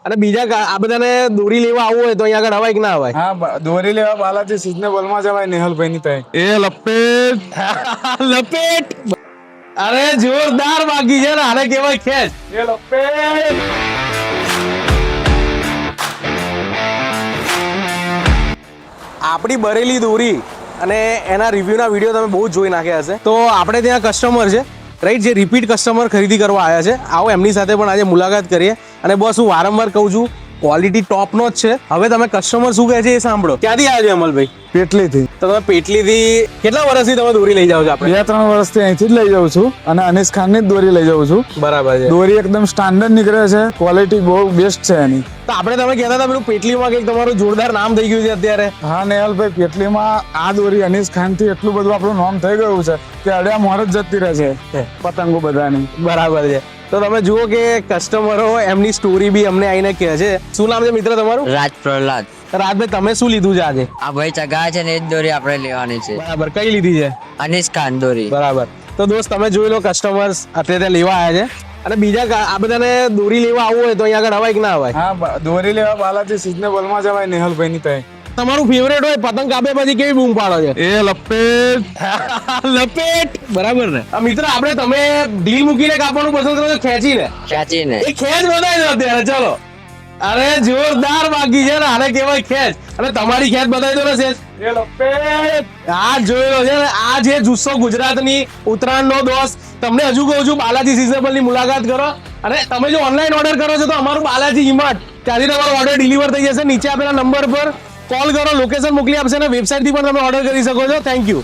અને બીજા આ બધાને દોરી લેવા આવવું હોય તો અહીંયા આગળ હવાય કે ના હવાય? હા, દોરી લેવા બાલાજી સિઝનેબલ માં જવાય નેહલભાઈ ની ત્યાં. એ લપેટ લપેટ. અરે જોરદાર બાકી છે ને, આને કેવાય ખેંચ. એ લપેટ. આપણી બરેલી દોરી અને એના રિવ્યુના વિડીયો તમે બહુ જોઈ નાખ્યા હશે. તો આપણે ત્યાં કસ્ટમર છે રાઈટ, જે રિપીટ કસ્ટમર ખરીદી કરવા આવ્યા છે. આવો એમની સાથે પણ આજે મુલાકાત કરીએ. અને બસ હું વારંવાર કહું છું, ક્વોલિટી ટોપનો જ છે. હવે તમે કસ્ટમર શું કહે છે એ સાંભળો. ક્યાંથી આવ્યા છો અમલભાઈ? પેટલીથી. તો તમે પેટલીથી કેટલા વર્ષથી તમે દોરી લઈ જાઓ છો? આપણે 2-3 વર્ષથી અહીંથી જ લઈ જાઉં છું અને અનીસ ખાન ની જ દોરી લઈ જાઉં છું. બરાબર છે. દોરી એકદમ સ્ટાન્ડર્ડ નીકળે છે, ક્વોલિટી બહુ બેસ્ટ છે એની. તો આપણે તમે કહેતા હતા પેલું પેટલીમાં કંઈક તમારું જોરદાર નામ થઈ ગયું છે અત્યારે. હા નેહલભાઈ, પેટલીમાં આ દોરી અનીસ ખાન થી એટલું બધું આપણું નામ થઈ ગયું છે કે અડ્યા મોર જ જતી રહે છે પતંગો બધાની. બરાબર છે. તો તમે જુઓ કે કસ્ટમરો એમની સ્ટોરી બી અમને આવીને કહે છે. શું નામ છે મિત્ર તમારું? રાજ પ્રહલાદ. રાજભાઈ, તમે શું લીધું છે આજે? આ ભાઈ ચગા છે ને એ જ દોરી આપણે લેવાની છે. બરાબર, કઈ લીધી છે? અનીસ ખાન દોરી. બરાબર. તો દોસ્ત તમે જોઈ લો, કસ્ટમર્સ અત્યારે લેવા આવ્યા છે. અને બીજા આ બધાને દોરી લેવા આવવું હોય તો અહીંયા આગળ હવાય કે ના હવાય? હા, દોરી લેવા બાલાજી સિઝનેબલ માં જવાય નેહલભાઈ ની ત્યાં. તમારું ફેવરેટ હોય પતંગ કાપે પછી કેવી બૂમ પાડો છે? એ લપેટ. લપેટ. બરાબર ને? આ મિત્ર, આપણે તમે ઢીલ મૂકીને કાપવાનું પસંદ કરો છો ખેંચીને? ખેંચીને. એ ખેંચ બતાવી દો અત્યારે, ચલો. અરે જોરદાર બાકી છે ને, આને કહેવાય ખેંચ. અને તમારી ખેંચ બતાવી દો ને સેજ. એ લપેટ. આ જોયેલો છે ને, આ જે જુસ્સો ગુજરાતની ઉત્તરાયણનો દોસ્ત. તમને હજુ કહું છું, બાલાજી સિઝનેબલ ની મુલાકાત કરો. અને તમે જો ઓનલાઈન ઓર્ડર કરો છો તો અમારું બાલાજી ઇમાર્ટ, ત્યાંથી તમારો ઓર્ડર ડિલિવર થઈ જશે. નીચે આપેલા નંબર પર કોલ કરો, લોકેશન મોકલી આપશે અને વેબસાઇટથી પણ તમે ઓર્ડર કરી શકો છો. Thank you.